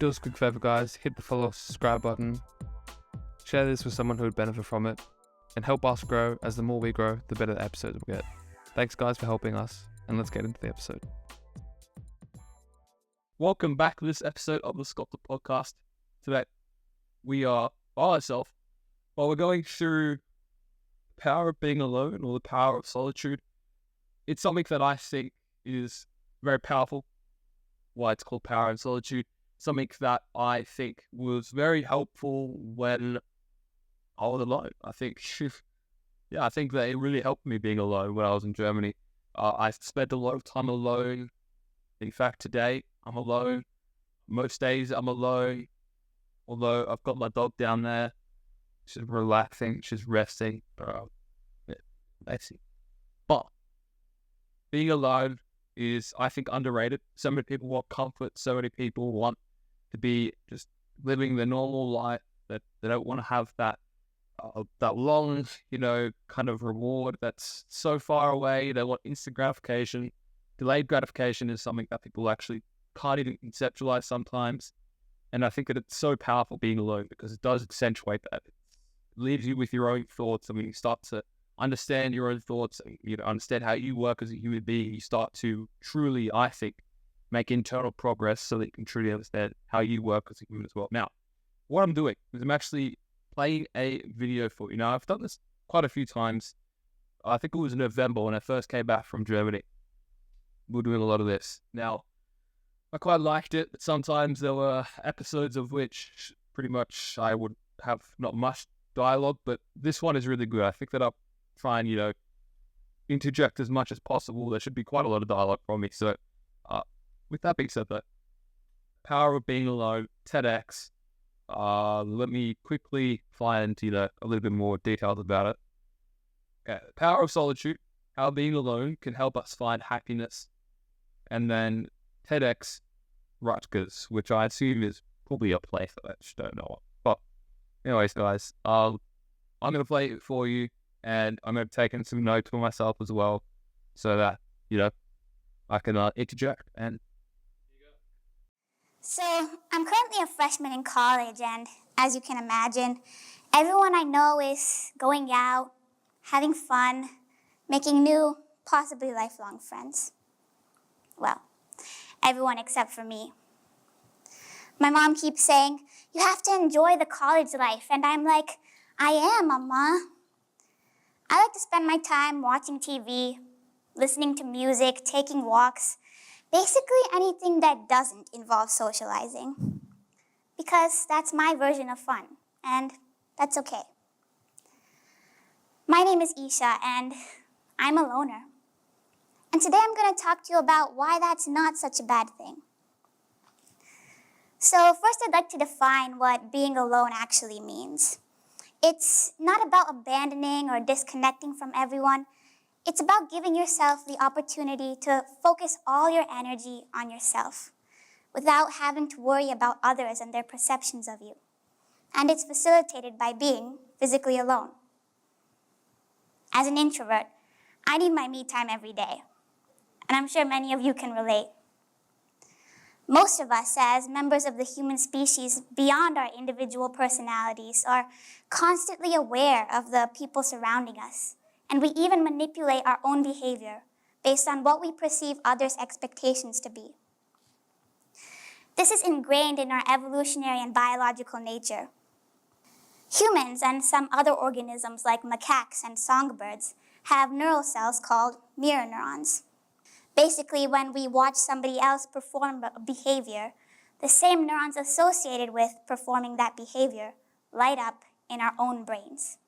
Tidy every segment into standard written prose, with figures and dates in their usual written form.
Do us a quick favor, guys. Hit the follow, subscribe button. Share this with someone who would benefit from it. And help us grow, as the more we grow, the better the episodes we'll get. Thanks, guys, for helping us. And let's get into the episode. Welcome back to this episode of the SCULPTED podcast. Today, we are by ourselves, while we're going through the power of being alone or the power of solitude. It's something that I think is very powerful. Why it's called power and solitude. Something that I think was very helpful when I was alone. I think that it really helped me being alone when I was in Germany. I spent a lot of time alone. In fact, today I'm alone. Most days I'm alone. Although I've got my dog down there. She's relaxing. She's resting. Basically. But being alone is, I think, underrated. So many people want comfort. So many people want to be just living the normal life. That they don't want to have that long, kind of reward that's so far away. They want instant gratification. Delayed gratification is something that people actually can't even conceptualize sometimes. And I think that it's so powerful being alone because it does accentuate that. It leaves you with your own thoughts. I mean, you start to understand your own thoughts. You understand how you work as a human being. You start to truly, I think, make internal progress so that you can truly understand how you work as a human as well. Now, what I'm doing is I'm actually playing a video for you. Now, I've done this quite a few times. I think it was in November when I first came back from Germany. We were doing a lot of this. Now, I quite liked it, but sometimes there were episodes of which pretty much I would have not much dialogue, but this one is really good. I think that I'll try and, interject as much as possible. There should be quite a lot of dialogue from me. So, with that being said, the power of being alone, TEDx. Let me quickly find, a little bit more details about it. Okay, the power of solitude, how being alone can help us find happiness. And then TEDx Rutgers, which I assume is probably a place that I just don't know of. But anyways, guys, I'm going to play it for you, and I'm going to take in some notes for myself as well, so that, I can interject. And So, I'm currently a freshman in college, and as you can imagine, everyone I know is going out, having fun, making new, possibly lifelong friends. Well, everyone except for me. My mom keeps saying, "You have to enjoy the college life," and I'm like, "I am, Mama." I like to spend my time watching TV, listening to music, taking walks, basically anything that doesn't involve socializing. Because that's my version of fun, and that's okay. My name is Isha, and I'm a loner. And today I'm going to talk to you about why that's not such a bad thing. So first I'd like to define what being alone actually means. It's not about abandoning or disconnecting from everyone. It's about giving yourself the opportunity to focus all your energy on yourself without having to worry about others and their perceptions of you. And it's facilitated by being physically alone. As an introvert, I need my me time every day. And I'm sure many of you can relate. Most of us, as members of the human species, beyond our individual personalities, are constantly aware of the people surrounding us. And we even manipulate our own behavior based on what we perceive others' expectations to be. This is ingrained in our evolutionary and biological nature. Humans and some other organisms like macaques and songbirds have neural cells called mirror neurons. Basically, when we watch somebody else perform a behavior, the same neurons associated with performing that behavior light up in our own brains.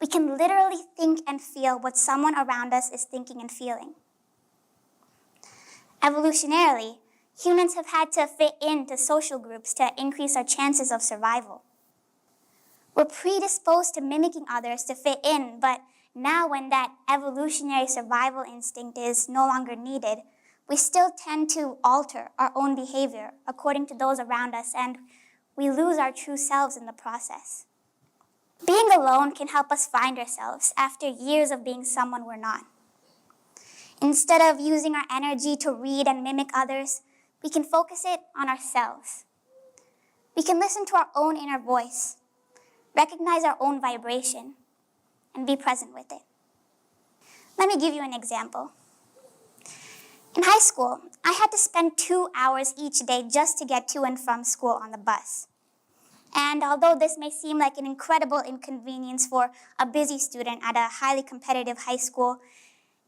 We can literally think and feel what someone around us is thinking and feeling. Evolutionarily, humans have had to fit into social groups to increase our chances of survival. We're predisposed to mimicking others to fit in, but now when that evolutionary survival instinct is no longer needed, we still tend to alter our own behavior according to those around us, and we lose our true selves in the process. Being alone can help us find ourselves after years of being someone we're not. Instead of using our energy to read and mimic others, we can focus it on ourselves. We can listen to our own inner voice, recognize our own vibration, and be present with it. Let me give you an example. In high school, I had to spend 2 hours each day just to get to and from school on the bus. And although this may seem like an incredible inconvenience for a busy student at a highly competitive high school,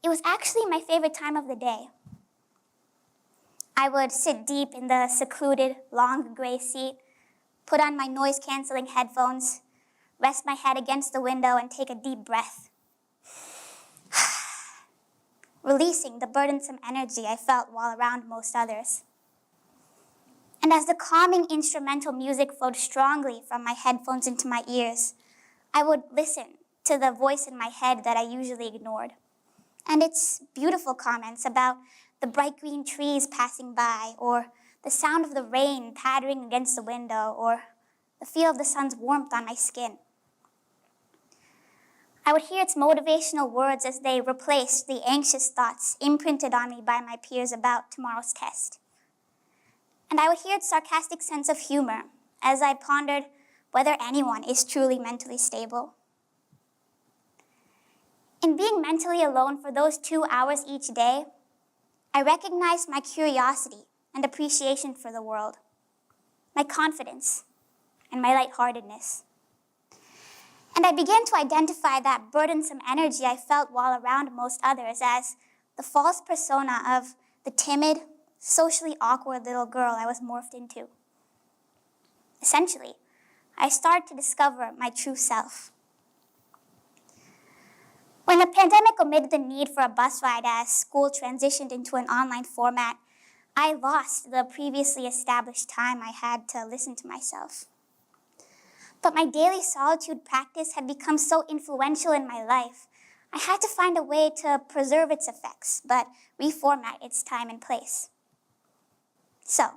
it was actually my favorite time of the day. I would sit deep in the secluded, long gray seat, put on my noise-canceling headphones, rest my head against the window, and take a deep breath, releasing the burdensome energy I felt while around most others. And as the calming instrumental music flowed strongly from my headphones into my ears, I would listen to the voice in my head that I usually ignored, and its beautiful comments about the bright green trees passing by, or the sound of the rain pattering against the window, or the feel of the sun's warmth on my skin. I would hear its motivational words as they replaced the anxious thoughts imprinted on me by my peers about tomorrow's test. And I would hear its sarcastic sense of humor as I pondered whether anyone is truly mentally stable. In being mentally alone for those 2 hours each day, I recognized my curiosity and appreciation for the world, my confidence, and my lightheartedness. And I began to identify that burdensome energy I felt while around most others as the false persona of the timid, socially awkward little girl I was morphed into. Essentially, I started to discover my true self. When the pandemic omitted the need for a bus ride as school transitioned into an online format, I lost the previously established time I had to listen to myself. But my daily solitude practice had become so influential in my life, I had to find a way to preserve its effects, but reformat its time and place. So,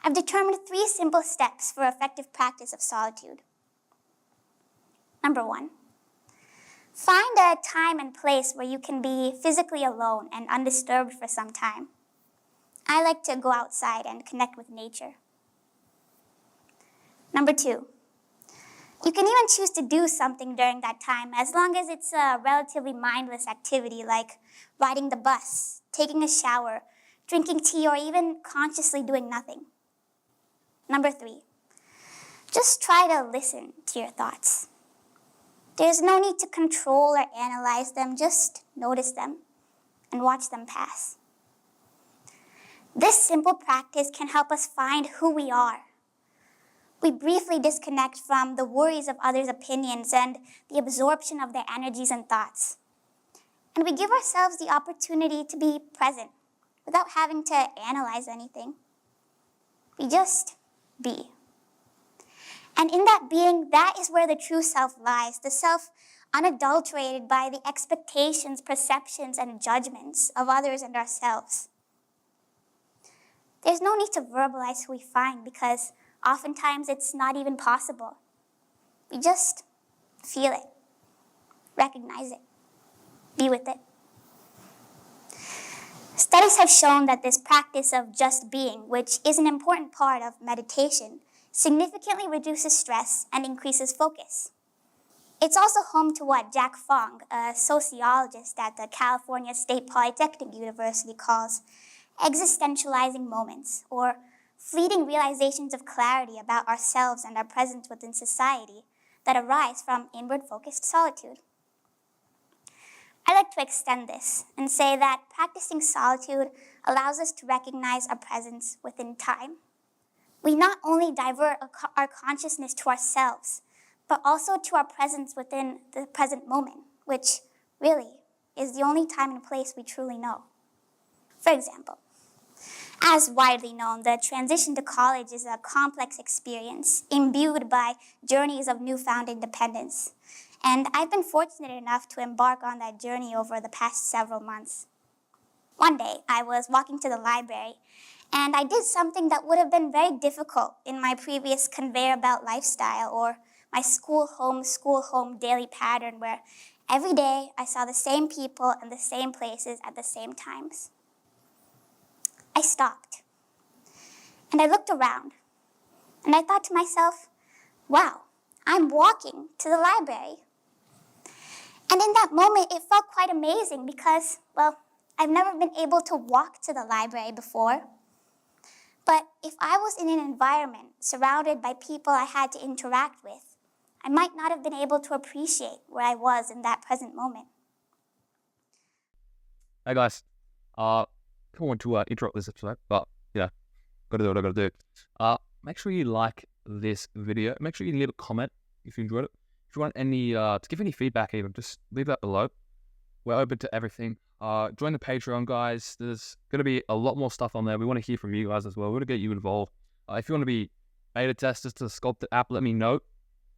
I've determined 3 simple steps for effective practice of solitude. Number 1, find a time and place where you can be physically alone and undisturbed for some time. I like to go outside and connect with nature. Number 2, you can even choose to do something during that time as long as it's a relatively mindless activity like riding the bus, taking a shower, drinking tea, or even consciously doing nothing. Number 3, just try to listen to your thoughts. There's no need to control or analyze them, just notice them and watch them pass. This simple practice can help us find who we are. We briefly disconnect from the worries of others' opinions and the absorption of their energies and thoughts. And we give ourselves the opportunity to be present without having to analyze anything. We just be. And in that being, that is where the true self lies, the self unadulterated by the expectations, perceptions, and judgments of others and ourselves. There's no need to verbalize who we find because oftentimes it's not even possible. We just feel it, recognize it, be with it. Studies have shown that this practice of just being, which is an important part of meditation, significantly reduces stress and increases focus. It's also home to what Jack Fong, a sociologist at the California State Polytechnic University, calls existentializing moments, or fleeting realizations of clarity about ourselves and our presence within society that arise from inward-focused solitude. I like to extend this and say that practicing solitude allows us to recognize our presence within time. We not only divert our consciousness to ourselves, but also to our presence within the present moment, which really is the only time and place we truly know. For example, as widely known, the transition to college is a complex experience imbued by journeys of newfound independence. And I've been fortunate enough to embark on that journey over the past several months. One day, I was walking to the library, and I did something that would have been very difficult in my previous conveyor belt lifestyle or my school-home daily pattern where every day I saw the same people and the same places at the same times. I stopped, and I looked around, And I thought to myself, wow, I'm walking to the library. And in that moment, it felt quite amazing because, well, I've never been able to walk to the library before. But if I was in an environment surrounded by people I had to interact with, I might not have been able to appreciate where I was in that present moment. Hey guys, don't want to interrupt this episode, but yeah, gotta do what I gotta do. Make sure you like this video. Make sure you leave a comment if you enjoyed it. If you want any to give any feedback, even just leave that below. We're open to everything. Join the Patreon, guys. There's gonna be a lot more stuff on there. We want to hear from you guys as well. We want to get you involved. If you want to be beta testers to the SCULPTED app, let me know.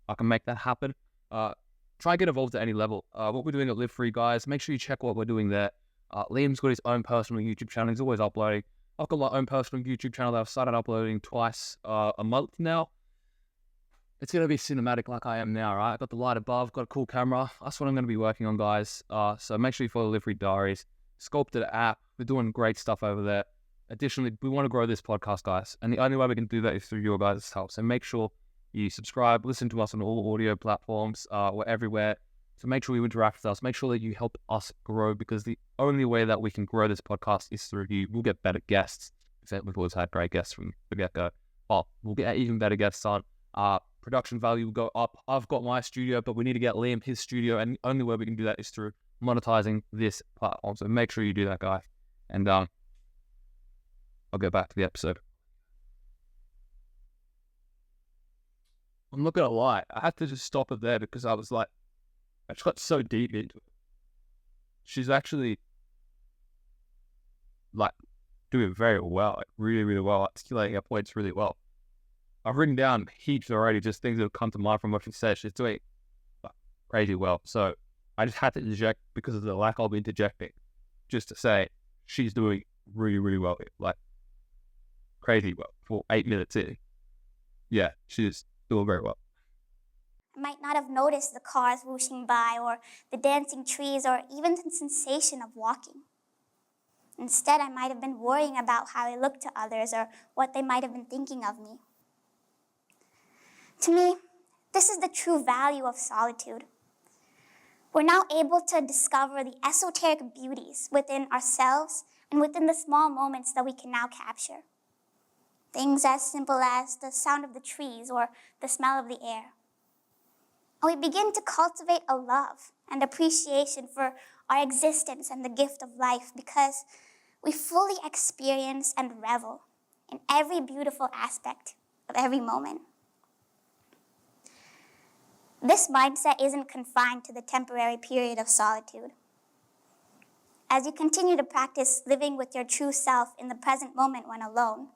I can make that happen. Try and get involved at any level. What we're doing at Live Free, guys, make sure you check what we're doing there. Liam's got his own personal YouTube channel. He's always uploading. I've got my own personal YouTube channel that I've started uploading twice a month now. It's going to be cinematic like I am now, right? I've got the light above, got a cool camera. That's what I'm going to be working on, guys. So make sure you follow Live Free Diaries. SCULPTED app. We're doing great stuff over there. Additionally, we want to grow this podcast, guys. And the only way we can do that is through your guys' help. So make sure you subscribe, listen to us on all audio platforms. We're everywhere. So make sure you interact with us. Make sure that you help us grow, because the only way that we can grow this podcast is through you. We'll get better guests. We've always had great guests from the get-go. Well, we'll get even better guests on. Production value will go up. I've got my studio, but we need to get Liam his studio. And the only way we can do that is through monetizing this platform. So make sure you do that, guys. And I'll go back to the episode. I'm not going to lie. I had to just stop it there because I was like, I just got so deep into it. She's actually like doing very well, like really, really well, articulating her points really well. I've written down heaps already, just things that have come to mind from what she said. She's doing like, crazy well. So I just had to interject because of the lack of interjecting, just to say she's doing really, really well, like crazy well for 8 minutes in. Yeah, she's doing very well. I might not have noticed the cars whooshing by or the dancing trees or even the sensation of walking. Instead, I might have been worrying about how I looked to others or what they might have been thinking of me. To me, this is the true value of solitude. We're now able to discover the esoteric beauties within ourselves and within the small moments that we can now capture. Things as simple as the sound of the trees or the smell of the air. And we begin to cultivate a love and appreciation for our existence and the gift of life because we fully experience and revel in every beautiful aspect of every moment. This mindset isn't confined to the temporary period of solitude. As you continue to practice living with your true self in the present moment when alone,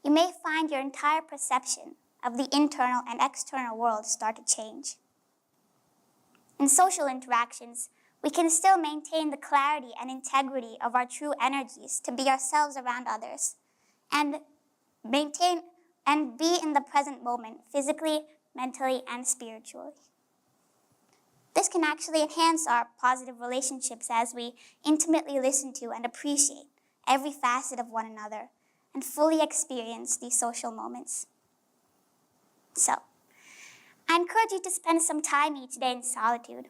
you may find your entire perception of the internal and external world start to change. In social interactions, we can still maintain the clarity and integrity of our true energies to be ourselves around others and maintain and be in the present moment physically, mentally, and spiritually. This can actually enhance our positive relationships as we intimately listen to and appreciate every facet of one another and fully experience these social moments. So, I encourage you to spend some time each day in solitude.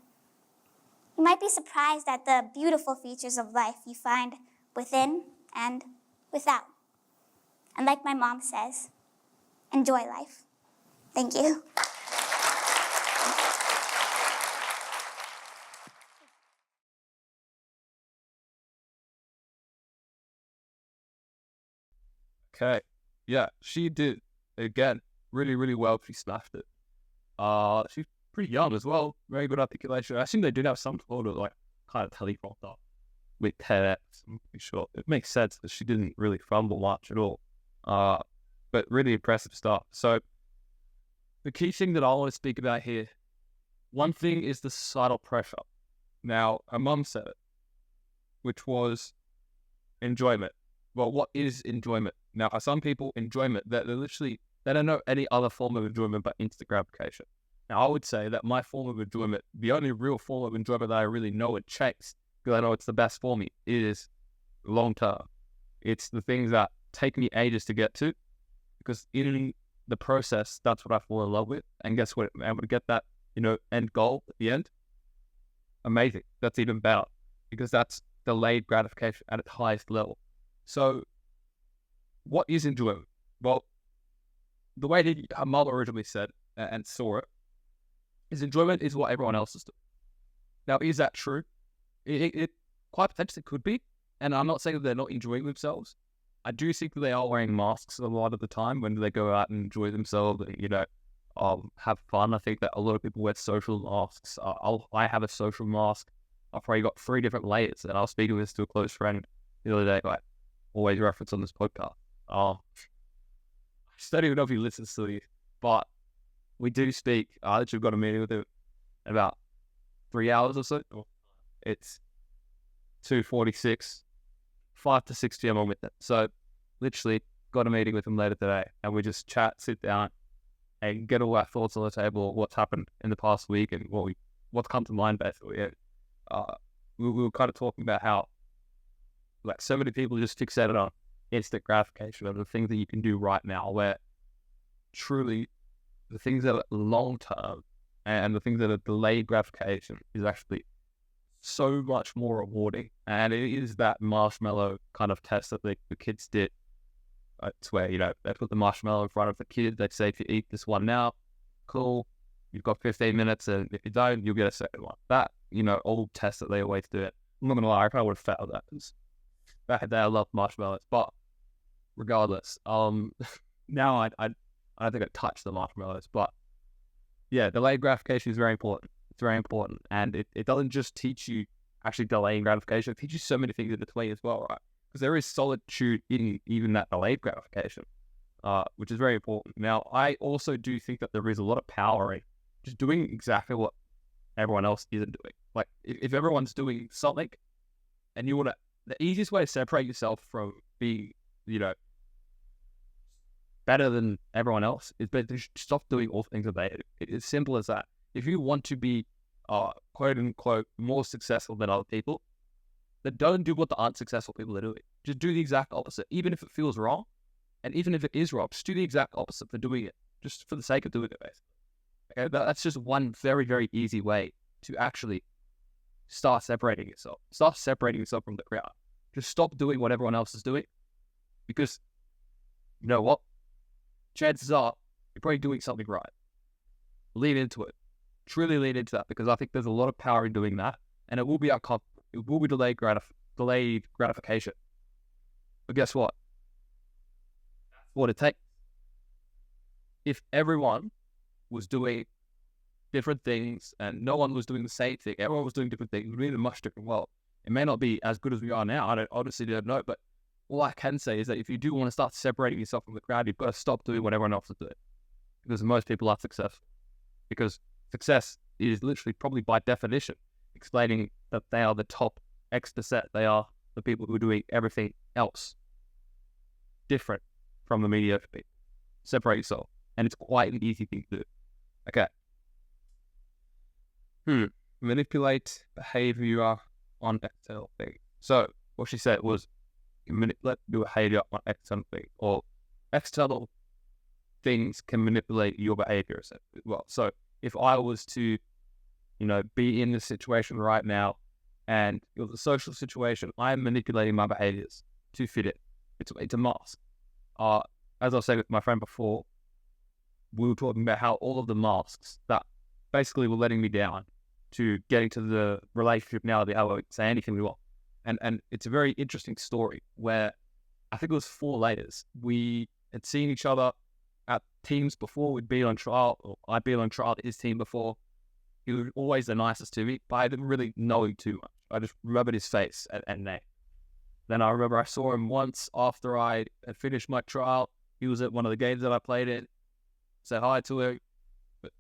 You might be surprised at the beautiful features of life you find within and without. And like my mom says, enjoy life. Thank you. Okay. Yeah, she did, again, really, really well. She smashed it. She's pretty young as well. Very good articulation. I assume they did have some sort of like kind of teleprompter with TEDx. I'm pretty sure it makes sense that she didn't really fumble much at all. But really impressive stuff. So the key thing that I want to speak about here, one thing is the societal pressure. Now, her mum said it, which was enjoyment. Well, what is enjoyment? Now, for some people, enjoyment, they don't know any other form of enjoyment but instant gratification. Now, I would say that my form of enjoyment, the only real form of enjoyment that I really know and chase, because I know it's the best for me, is long term. It's the things that take me ages to get to, because in the process, that's what I fall in love with. And guess what? I'm able to get that, end goal at the end. Amazing. That's even better because that's delayed gratification at its highest level. So what is enjoyment? Well, the way that her mother originally said and saw it is enjoyment is what everyone else is doing. Now, is that true? It quite potentially could be. And I'm not saying that they're not enjoying themselves. I do think that they are wearing masks a lot of the time when they go out and enjoy themselves and, have fun. I think that a lot of people wear social masks. I have a social mask. I've probably got 3 different layers. And I was speaking this to a close friend the other day, like always reference on this podcast. I just don't even know if he listens to these, but we do speak. I literally got a meeting with him in about 3 hours or so. It's 2:46, 5 to 6 p.m. on with it. So literally got a meeting with him later today, and we just chat, sit down, and get all our thoughts on the table, what's happened in the past week and what's come to mind basically. We were kind of talking about how like so many people just fixated on instant gratification of the things that you can do right now, where truly the things that are long term and the things that are delayed gratification is actually so much more rewarding. And it is that marshmallow kind of test that the kids did. It's where, they put the marshmallow in front of the kid. They'd say, if you eat this one now, cool, you've got 15 minutes. And if you don't, you'll get a second one. That, old test that they always do it. I'm not going to lie, I probably would have failed that because back then I loved marshmallows. But regardless, now I don't think I touched the marshmallows. But yeah, delayed gratification is very important. It's very important. And it doesn't just teach you actually delaying gratification. It teaches you so many things in between as well, right? Because there is solitude in even that delayed gratification, which is very important. Now, I also do think that there is a lot of power in just doing exactly what everyone else isn't doing. Like, if everyone's doing something and you want to, the easiest way to separate yourself from being, better than everyone else is to stop doing all things that they do. It's as simple as that. If you want to be, quote unquote, more successful than other people, then don't do what the unsuccessful people are doing. Just do the exact opposite, even if it feels wrong. And even if it is wrong, just do the exact opposite for doing it, just for the sake of doing it, basically. Okay, that's just one very, very easy way to actually start separating yourself. Start separating yourself from the crowd. Just stop doing what everyone else is doing. Because, you know what? Chances are, you're probably doing something right. Lean into it. Truly lean into that, because I think there's a lot of power in doing that. And it will be it will be delayed gratification. But guess what? That's what it takes. If everyone was doing different things and no one was doing the same thing, everyone was doing different things, it would be in a much different world. It may not be as good as we are now. I honestly don't know. But all I can say is that if you do want to start separating yourself from the crowd, you've got to stop doing what everyone else is doing. Because most people are successful. Because success is literally, probably by definition, explaining that they are the top X%. They are the people who are doing everything else different from the mediocre people. Separate yourself. And it's quite an easy thing to do. Okay. Manipulate behavior on external things. So what she said was, you manipulate your behavior on external things, or external things can manipulate your behavior as well. So if I was to, be in this situation right now, and it was a social situation, I am manipulating my behaviors to fit it. It's a mask. As I was saying with my friend before, we were talking about how all of the masks that basically were letting me down to getting to the relationship now that I say anything we want. And it's a very interesting story where I think it was 4 layers. We had seen each other at teams before. We'd been on trial, or I'd been on trial at his team before. He was always the nicest to me, but I didn't really know him too much. I just remembered his face and name. Then I remember I saw him once after I had finished my trial. He was at one of the games that I played in. Said hi to him, but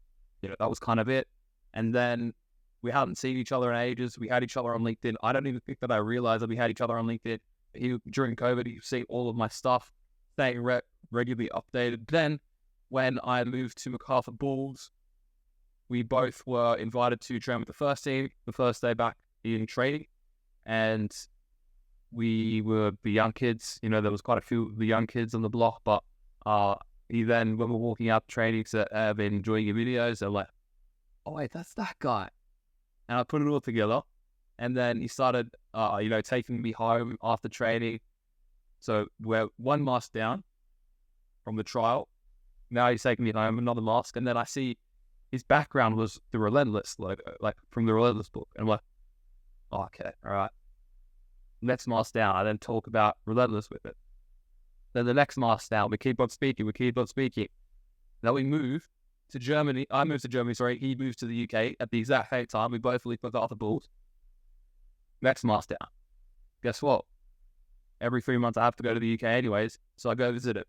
that was kind of it. And then we hadn't seen each other in ages. We had each other on LinkedIn. I don't even think that I realized that we had each other on LinkedIn. During COVID, he see all of my stuff, staying regularly updated. Then, when I moved to MacArthur Bulls, we both were invited to train with the first team, the first day back in training. And we were the young kids. There was quite a few of the young kids on the block, but he then, when we're walking out training, said, I've been enjoying your videos. I'm like, oh wait, that's that guy. And I put it all together. And then he started, taking me home after training. So we're one mask down from the trial. Now he's taking me home, another mask. And then I see his background was the Relentless logo, like from the Relentless book. And I'm like, oh, okay, all right. Next mask down. I then talk about Relentless with it. Then the next mask down, we keep on speaking. Then we move to Germany. I moved to Germany, sorry. He moves to the UK at the exact same time. We both leave with other balls. Next mask down. Guess what? Every 3 months I have to go to the UK anyways, so I go visit it.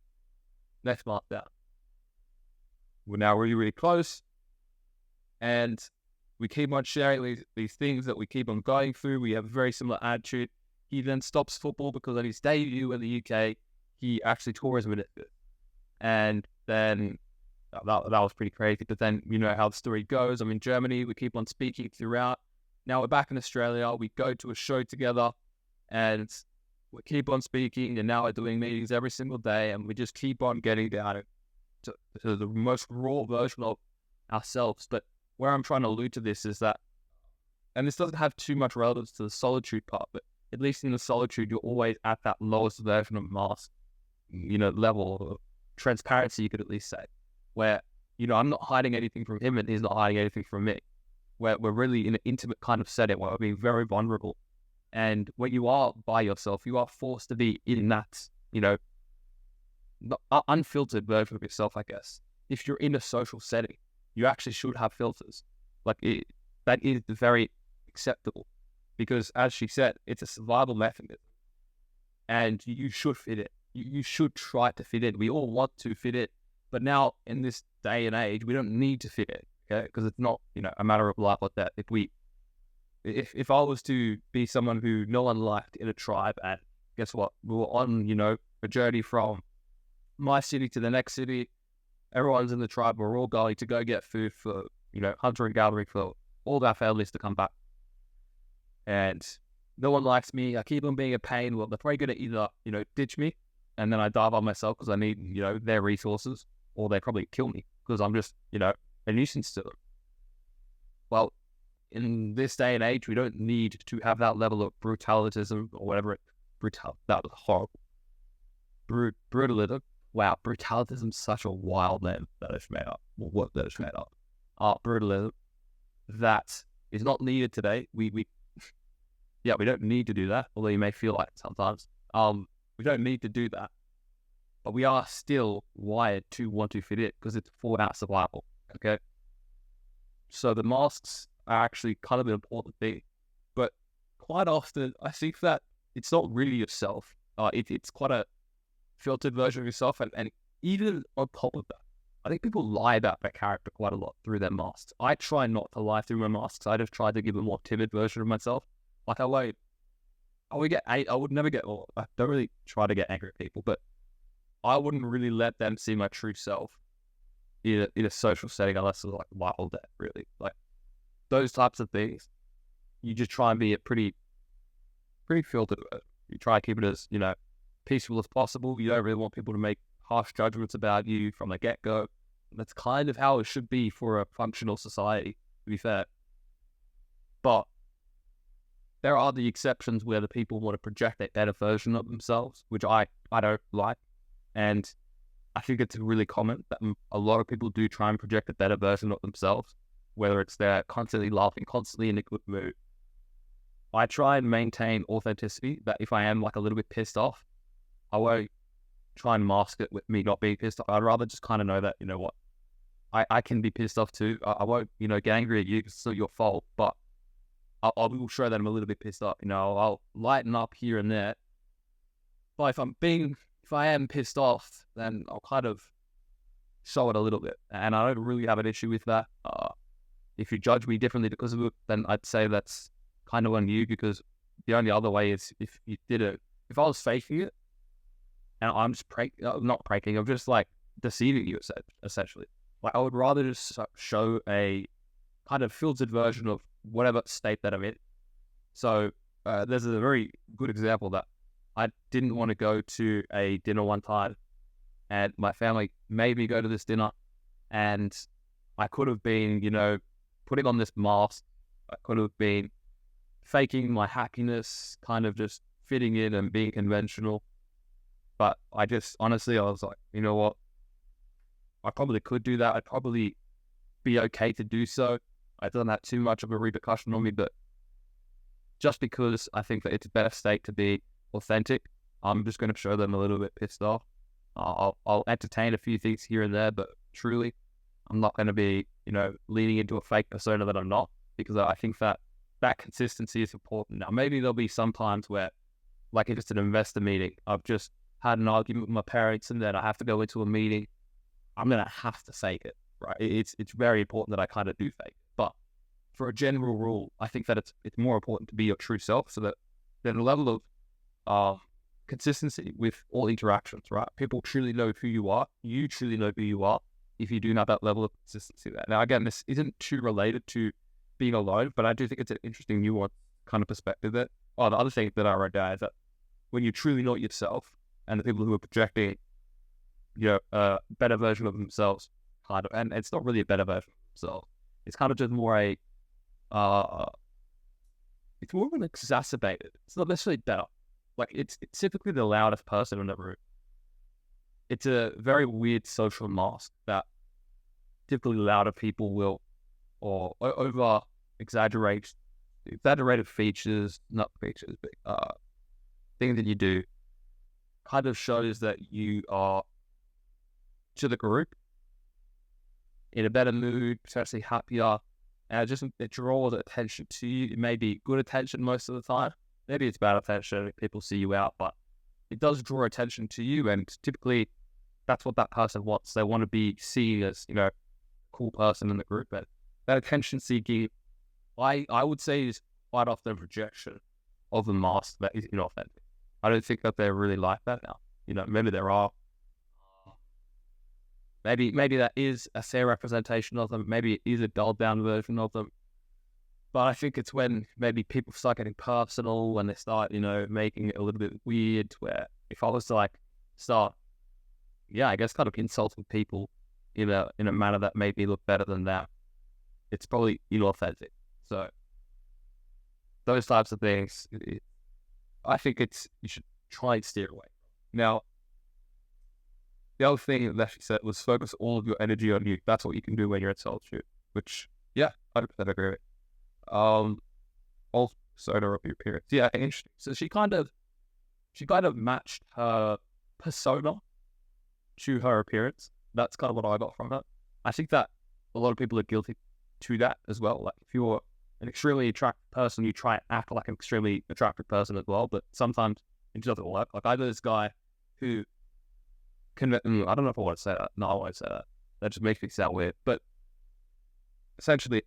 Next mask down. We're now really, really close. And we keep on sharing these things that we keep on going through. We have a very similar attitude. He then stops football because on his debut in the UK, he actually tore his meniscus. And then that was pretty crazy. But then you know how the story goes. I'm in Germany. We keep on speaking throughout. Now we're back in Australia. We go to a show together and we keep on speaking. And now we're doing meetings every single day. And we just keep on getting down to the most raw version of ourselves. But where I'm trying to allude to this is that, and this doesn't have too much relevance to the solitude part, but at least in the solitude, you're always at that lowest version of mask, level of transparency, you could at least say, where, I'm not hiding anything from him and he's not hiding anything from me, where we're really in an intimate kind of setting where we're being very vulnerable. And when you are by yourself, you are forced to be in that, unfiltered version of yourself, I guess. If you're in a social setting, you actually should have filters. That is very acceptable. Because as she said, it's a survival mechanism. And you should fit it. You should try to fit in. We all want to fit in. But now, in this day and age, we don't need to fit in. Okay? Because it's not, a matter of life or death. If I was to be someone who no one liked in a tribe, and guess what? We were on, a journey from my city to the next city. Everyone's in the tribe. We're all going to go get food for, hunter and gathering for all of our families to come back. And no one likes me. I keep on being a pain. Well, they're probably going to either, ditch me and then I die by myself because I need, their resources, or they probably kill me because I'm just, a nuisance to them. Well, in this day and age, we don't need to have that level of brutalism or whatever. That was horrible. Brutalism. Wow, brutalism is such a wild name that it's made up. What that is made up. Brutalism. That is not needed today. We don't need to do that, although you may feel like it sometimes. We don't need to do that. But we are still wired to want to fit in because it's for our survival, okay? So the masks are actually kind of an important thing. But quite often, I think that it's not really yourself. It's quite a filtered version of yourself. And even on top of that, I think people lie about their character quite a lot through their masks. I try not to lie through my masks. I just try to give a more timid version of myself. Like I would never get, I don't really try to get angry at people, but I wouldn't really let them see my true self in a social setting unless it's like my whole day, really. Like those types of things, you just try and be a pretty filtered. You try to keep it as, peaceful as possible. You don't really want people to make harsh judgments about you from the get-go. That's kind of how it should be for a functional society, to be fair. But there are the exceptions where the people want to project a better version of themselves, which I don't like. And I think it's really common that a lot of people do try and project a better version of themselves, whether it's they're constantly laughing, constantly in a good mood. I try and maintain authenticity, that if I am like a little bit pissed off, I won't try and mask it with me not being pissed off. I'd rather just kind of know that, I can be pissed off too. I won't, get angry at you because it's not your fault, but I will show that I'm a little bit pissed off. I'll lighten up here and there. But if I am pissed off, then I'll kind of show it a little bit. And I don't really have an issue with that. If you judge me differently because of it, then I'd say that's kind of on you, because the only other way is if you did it, if I was faking it and I'm just not pranking, I'm just like deceiving you essentially. Like I would rather just show a kind of filtered version of whatever state that I'm in. So there's a very good example that I didn't want to go to a dinner one time, and my family made me go to this dinner, and I could have been, putting on this mask. I could have been faking my happiness, kind of just fitting in and being conventional. But I was like, you know what? I probably could do that. I'd probably be okay to do so. I don't have too much of a repercussion on me, but just because I think that it's a better state to be authentic, I'm just going to show them a little bit pissed off. I'll entertain a few things here and there, but truly, I'm not going to be, leaning into a fake persona that I'm not, because I think that consistency is important. Now, maybe there'll be some times where, like if it's an investor meeting, I've just had an argument with my parents and then I have to go into a meeting, I'm going to have to fake it, right? It's very important that I kind of do fake it. But for a general rule, I think that it's more important to be your true self, so that there's a level of consistency with all interactions, right? People truly know who you are. You truly know who you are if you do have that level of consistency there. Now, again, this isn't too related to being alone, but I do think it's an interesting nuanced kind of perspective there. The other thing that I wrote down is that when you truly know yourself, and the people who are projecting, a better version of themselves, kind of, and it's not really a better version of themselves. It's kind of just more it's more of an exacerbated. It's not necessarily better. Like it's typically the loudest person in the room. It's a very weird social mask that typically louder people will, or over exaggerated features, not features, but things that you do, kind of shows that you are, to the group, in a better mood, potentially happier, and it draws attention to you. It may be good attention most of the time. Maybe it's bad attention if people see you out, but it does draw attention to you, and typically that's what that person wants. They want to be seen as, a cool person in the group. And that attention seeking, I would say, is quite often a projection of the mask that is inauthentic. I don't think that they're really like that now. Maybe there are. Maybe that is a fair representation of them. Maybe it is a dulled down version of them. But I think it's when maybe people start getting personal, when they start, making it a little bit weird, where if I was to start, I guess kind of insulting people in a manner that made me look better than that, it's probably inauthentic. So those types of things, I think you should try and steer away. Now, the other thing that she said was focus all of your energy on you. That's what you can do when you're in solitude, which, 100% agree with. Also, of your appearance. Yeah, interesting. So she kind of matched her persona to her appearance. That's kind of what I got from her. I think that a lot of people are guilty to that as well. Like if you're an extremely attractive person, you try and act like an extremely attractive person as well, but sometimes it doesn't work. Like I know this guy who I don't know if I want to say that. No, I won't say that. That just makes me sound weird. But essentially,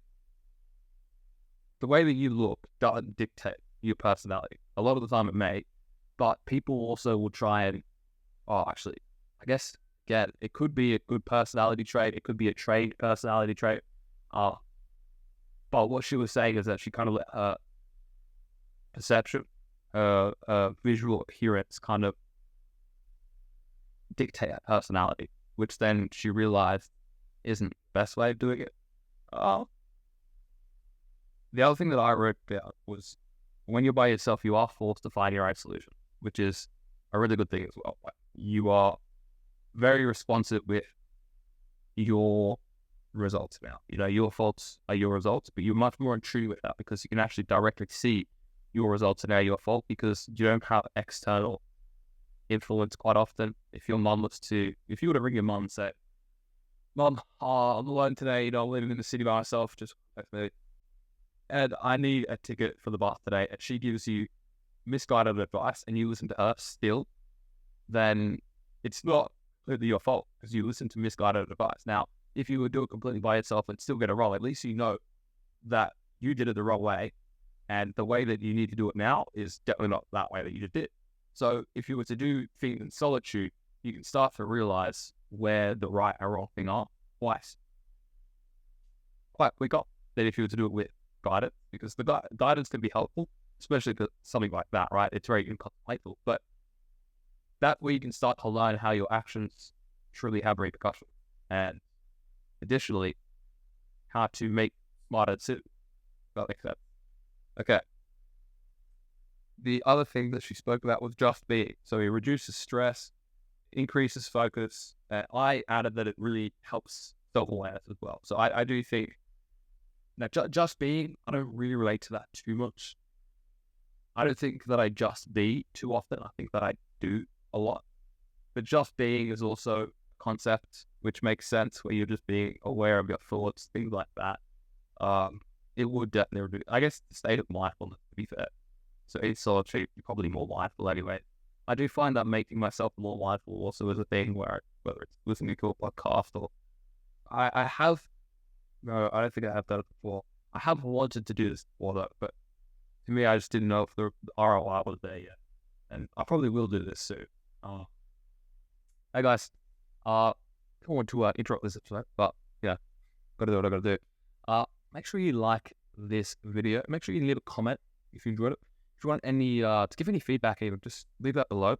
the way that you look doesn't dictate your personality. A lot of the time it may, but people also will try and, actually, I guess, again, it could be a good personality trait. It could be a trained personality trait. But what she was saying is that she kind of let her perception, visual appearance kind of dictate her personality, which then she realized isn't the best way of doing it. The other thing that I wrote down was when you're by yourself, you are forced to find your own solution, which is a really good thing as well. You are very responsive with your results now. Your faults are your results, but you're much more in tune with that because you can actually directly see your results and how your fault, because you don't have external influence quite often. If you were to ring your mum and say, "Mum, I'm alone today, I'm living in the city by myself, just and I need a ticket for the bath today," and she gives you misguided advice and you listen to her still, then it's not completely your fault because you listen to misguided advice. Now, if you would do it completely by yourself and still get it wrong, at least you know that you did it the wrong way, and the way that you need to do it now is definitely not that way that you just did. So if you were to do things in solitude, you can start to realize where the right and wrong thing are quite quicker than if you were to do it with guidance, because the guidance can be helpful, especially for something like that, right? It's very inconsequential, but that way you can start to learn how your actions truly have repercussions. And additionally, how to make smarter decisions. That makes sense. Okay. The other thing that she spoke about was just being. So it reduces stress, increases focus. I added that it really helps self-awareness as well. So I do think that just being, I don't really relate to that too much. I don't think that I just be too often. I think that I do a lot. But just being is also a concept which makes sense, where you're just being aware of your thoughts, things like that. It would definitely reduce, I guess, the state of mindfulness, to be fair. So in solitude, you're probably more mindful anyway. I do find that making myself more mindful also is a thing, where whether it's listening to a podcast or I have, no, I don't think I have done it before. I have wanted to do this before though, but to me, I just didn't know if the ROI was there yet. And I probably will do this soon. Hey guys, I don't want to interrupt this episode, but yeah, gotta do what I gotta do. Make sure you like this video. Make sure you leave a comment if you enjoyed it. If you want any to give any feedback, even just leave that below.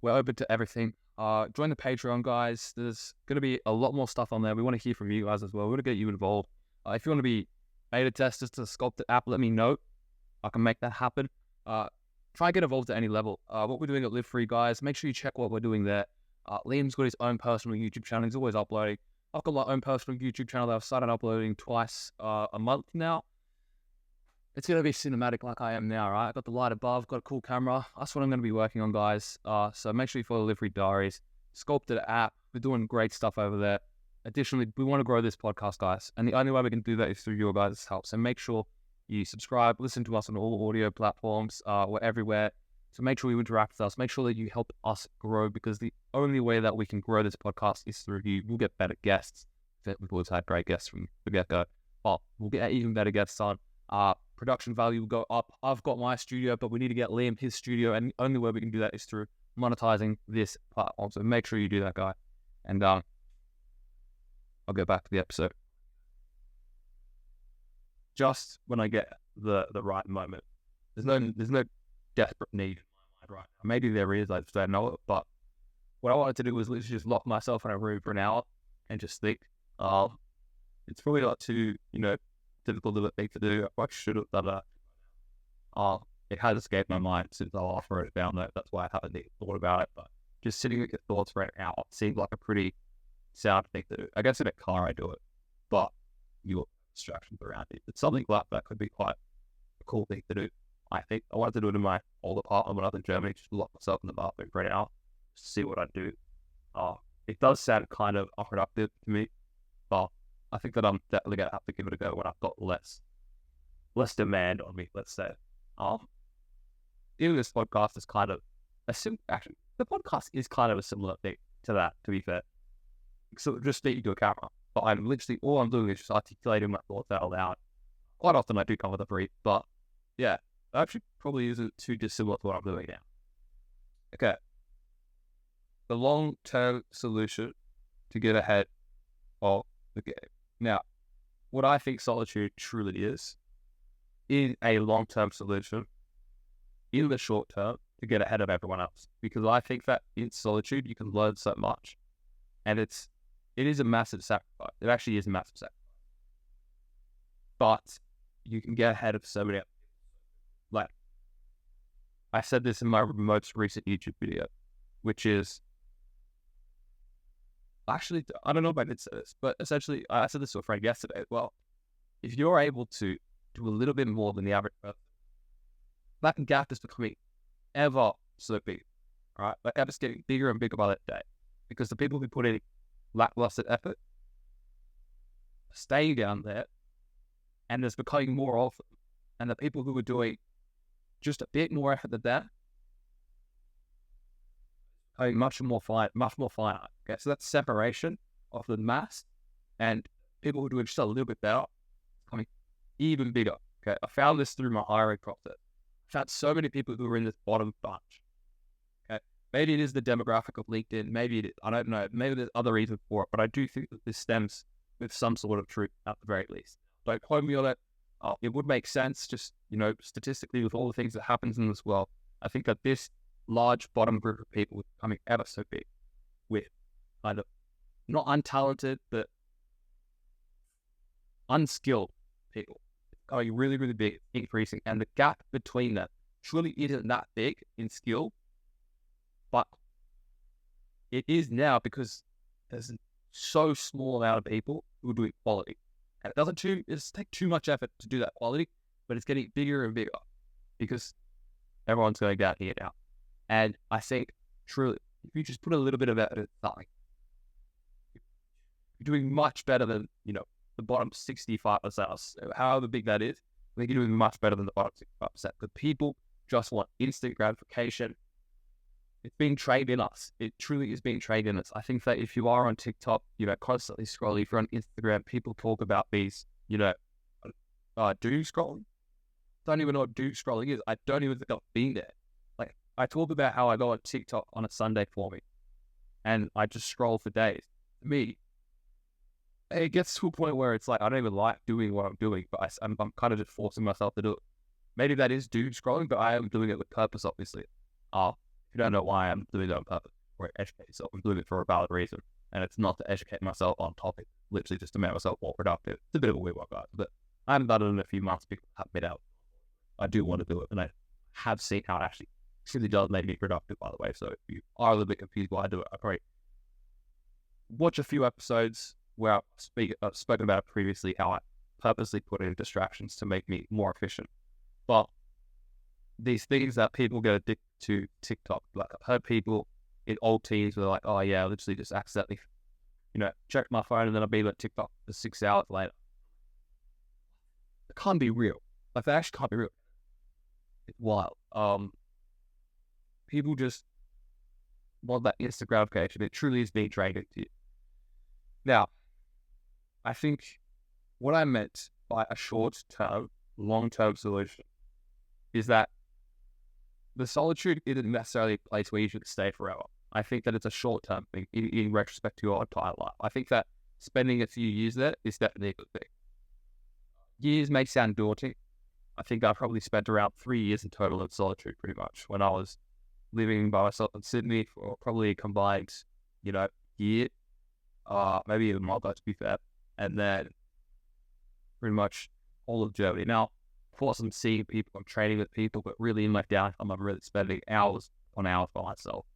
We're open to everything. Join the Patreon, guys. There's gonna be a lot more stuff on there. We want to hear from you guys as well. We want to get you involved. If you want to be beta testers to the Sculpted app, let me know. I can make that happen. Try and get involved at any level. What we're doing at Live Free, guys, make sure you check what we're doing there. Liam's got his own personal YouTube channel. He's always uploading. I've got my own personal YouTube channel that I've started uploading twice a month now. It's going to be cinematic like I am now, right? I've got the light above, got a cool camera. That's what I'm going to be working on, guys. So make sure you follow Live Free Diaries. Sculpted app. We're doing great stuff over there. Additionally, we want to grow this podcast, guys. And the only way we can do that is through your guys' help. So make sure you subscribe, listen to us on all audio platforms. We're everywhere. So make sure you interact with us. Make sure that you help us grow, because the only way that we can grow this podcast is through you. We'll get better guests. We've always had great guests from the get-go. Well, we'll get even better guests on. Production value will go up. I've got my studio, but we need to get Liam his studio. And the only way we can do that is through monetizing this platform. So make sure you do that, guy. And I'll go back to the episode. Just when I get the right moment. There's no desperate need in my mind right now. Maybe there is, I just don't know it. But what I wanted to do was literally just lock myself in a room for an hour and just think. It's probably not too, difficult of a thing to do. I should have done that. It has escaped my mind since I last wrote it down. That's why I haven't even thought about it. But just sitting with your thoughts for an hour seems like a pretty sound thing to do. I guess in a car I do it, but your distractions around it. It's something like that could be quite a cool thing to do. I think I wanted to do it in my old apartment when I was in Germany, just lock myself in the bathroom for an hour, see what I do. It does sound kind of unproductive to me, but I think that I'm definitely going to have to give it a go when I've got less demand on me, let's say. Doing this podcast is kind of actually, the podcast is kind of a similar thing to that, to be fair. So just speaking to a camera, but I'm literally, all I'm doing is just articulating my thoughts out loud. Quite often I do come with a brief, but yeah, actually probably isn't too dissimilar to what I'm doing now. Okay. The long-term solution to get ahead of the game. Now, what I think solitude truly is a long-term solution in the short term to get ahead of everyone else. Because I think that in solitude, you can learn so much. And it is a massive sacrifice. It actually is a massive sacrifice. But you can get ahead of so many other people. Like, I said this in my most recent YouTube video, which is, actually, I don't know if I did say this, but essentially, I said this to a friend yesterday as well. If you're able to do a little bit more than the average person, that gap is becoming ever so big, right? That gap is getting bigger and bigger by that day, because the people who put in lackluster effort are staying down there, and there's becoming more of them. And the people who are doing just a bit more effort than that, much more finite. Okay, so that's separation of the mass, and people who are doing just a little bit better, becoming even bigger. Okay, I found this through my hiring process. I found so many people who are in this bottom bunch. Okay, maybe it is the demographic of LinkedIn. Maybe it is, I don't know. Maybe there's other reasons for it, but I do think that this stems with some sort of truth at the very least. Don't quote me on it. It would make sense, just statistically, with all the things that happens in this world. I think that this large bottom group of people is becoming ever so big, with kind of not untalented, but unskilled people going really, really big, increasing. And the gap between them truly isn't that big in skill, but it is now because there's a so small amount of people who are doing quality. And it doesn't take too much effort to do that quality, but it's getting bigger and bigger because everyone's going down here now. And I think truly, if you just put a little bit of effort into something, you're doing much better than, the bottom 65%, however big that is. I think you're doing much better than the bottom 65%. But people just want instant gratification. It's being trained in us. It truly is being trained in us. I think that if you are on TikTok, constantly scrolling, if you're on Instagram, people talk about these, doom scrolling. Don't even know what doom scrolling is. I don't even think I've been there. Like, I talk about how I go on TikTok on a Sunday for me, and I just scroll for days. To me, it gets to a point where it's like, I don't even like doing what I'm doing, but I'm kind of just forcing myself to do it. Maybe that is doom scrolling, but I am doing it with purpose, obviously. If you don't know why I'm doing it on purpose, or educate yourself, I'm doing it for a valid reason. And it's not to educate myself on topic, literally just to make myself more productive. It's a bit of a weird one, guys, but I haven't done it in a few months. People have been out. I do want to do it, and I have seen how it actually truly does make me productive, by the way. So if you are a little bit confused why I do it, I probably watch a few episodes where I've spoken about it previously, how I purposely put in distractions to make me more efficient. But these things that people get addicted to TikTok, like I've heard people in old teens were like, oh yeah, I literally just accidentally, check my phone and then I'll be like TikTok for 6 hours later. It can't be real. Like, that actually can't be real. It's wild. People just want that instant gratification. It truly is being trained into you. Now, I think what I meant by a short-term, long-term solution is that the solitude isn't necessarily a place where you should stay forever. I think that it's a short-term thing in retrospect to your entire life. I think that spending a few years there is definitely a good thing. Years may sound daunting. I think I probably spent around 3 years in total in solitude, pretty much, when I was living by myself in Sydney for probably a combined, year, maybe even more, to be fair, and then pretty much all of Germany. Now, of course, I'm seeing people, I'm training with people, but really in my downtime, I'm really spending hours on hours by myself,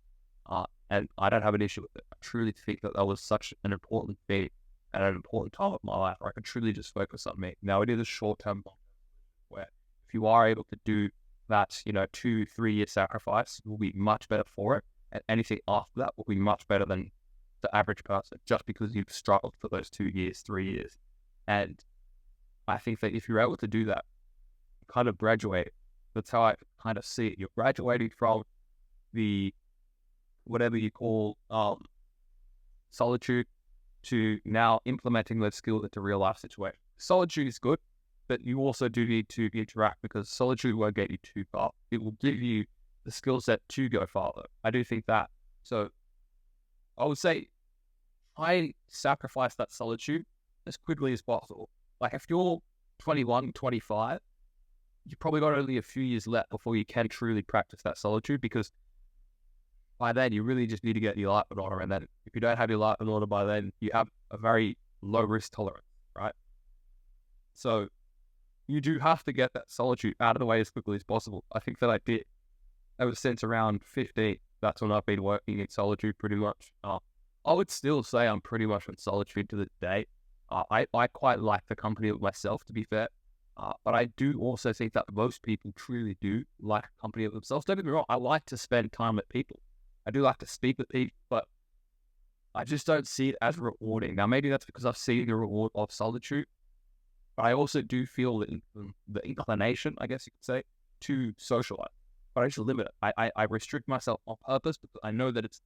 and I don't have an issue with it. I truly think that was such an important thing at an important time of my life where I could truly just focus on me. Now, it is a short-term where if you are able to do that, 2-3 year sacrifice, you'll be much better for it. And anything after that will be much better than the average person, just because you've struggled for those 2 years, 3 years. And I think that if you're able to do that, you kind of graduate. That's how I kind of see it. You're graduating from the, whatever you call, solitude, to now implementing those skills into real life situations. Solitude is good, but you also do need to interact, because solitude won't get you too far. It will give you the skill set to go farther. I do think that. So I would say try sacrifice that solitude as quickly as possible. Like, if you're 21, 25, you've probably got only a few years left before you can truly practice that solitude, because by then you really just need to get your life in order. And then if you don't have your life in order by then, you have a very low risk tolerance, right? So you do have to get that solitude out of the way as quickly as possible. I think that I did. Ever since around 15, that's when I've been working in solitude pretty much. I would still say I'm pretty much in solitude to this day. I quite like the company of myself, to be fair. But I do also think that most people truly do like the company of themselves. Don't get me wrong, I like to spend time with people. I do like to speak with people, but I just don't see it as rewarding. Now, maybe that's because I've seen the reward of solitude, but I also do feel the inclination, I guess you could say, to socialize. But I just limit it. I restrict myself on purpose because I know that it's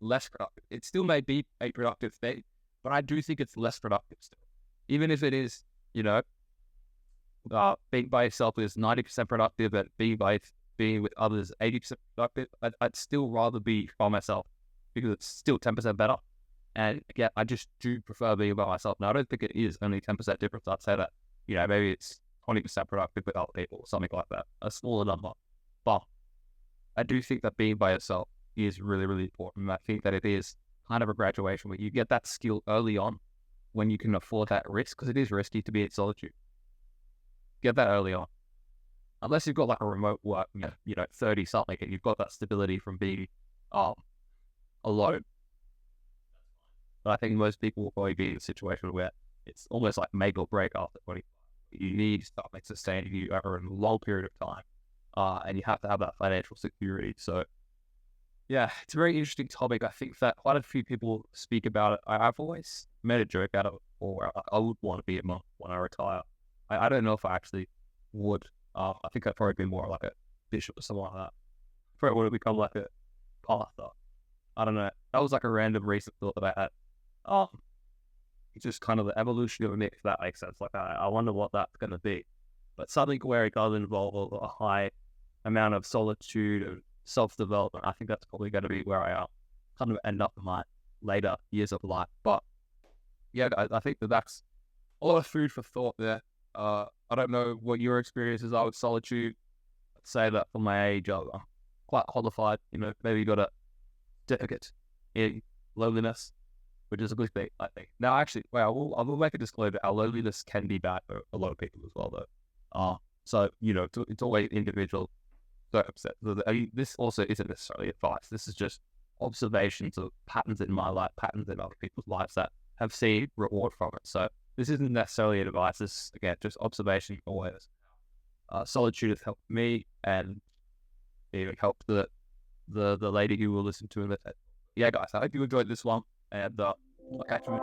less productive. It still may be a productive thing, but I do think it's less productive still. Even if it is, being by yourself is 90% productive, and being with others 80% productive, I'd still rather be by myself, because it's still 10% better. And again, I just do prefer being by myself. Now, I don't think it is only 10% difference. I'd say that, maybe it's 20% productive with other people or something like that, a smaller number. But I do think that being by yourself is really, really important. I think that it is kind of a graduation where you get that skill early on when you can afford that risk, because it is risky to be in solitude. Get that early on. Unless you've got like a remote work, 30 something, and you've got that stability from being alone. But I think most people will probably be in a situation where it's almost like make or break after 20. You need something sustaining you over a long period of time. And you have to have that financial security. So, yeah, it's a very interesting topic. I think that quite a few people speak about it. I've always made a joke out of it before. I would want to be a monk when I retire. I don't know if I actually would. I think I'd probably be more like a bishop or something like that. Probably would have become like a pastor. I don't know. That was like a random recent thought that I had. It's just kind of the evolution of a myth, if that makes sense. Like, I wonder what that's going to be. But something where it does involve a high amount of solitude and self-development, I think that's probably going to be where I kind of end up in my later years of life. But yeah, I think that's a lot of food for thought there. I don't know what your experiences are with solitude. I'd say that for my age, I'm quite qualified. Maybe got a certificate in loneliness, which is a good thing, I think. Now, actually, I will make a disclosure. Our loneliness can be bad for a lot of people as well, though. So, it's always individual circumstances. This also isn't necessarily advice. This is just observations of patterns in my life, patterns in other people's lives that have seen reward from it. So this isn't necessarily advice. This is, again, just observation always. Solitude has helped me, and it helped the lady who will listen to it. Yeah, guys, I hope you enjoyed this one, and I'll catch you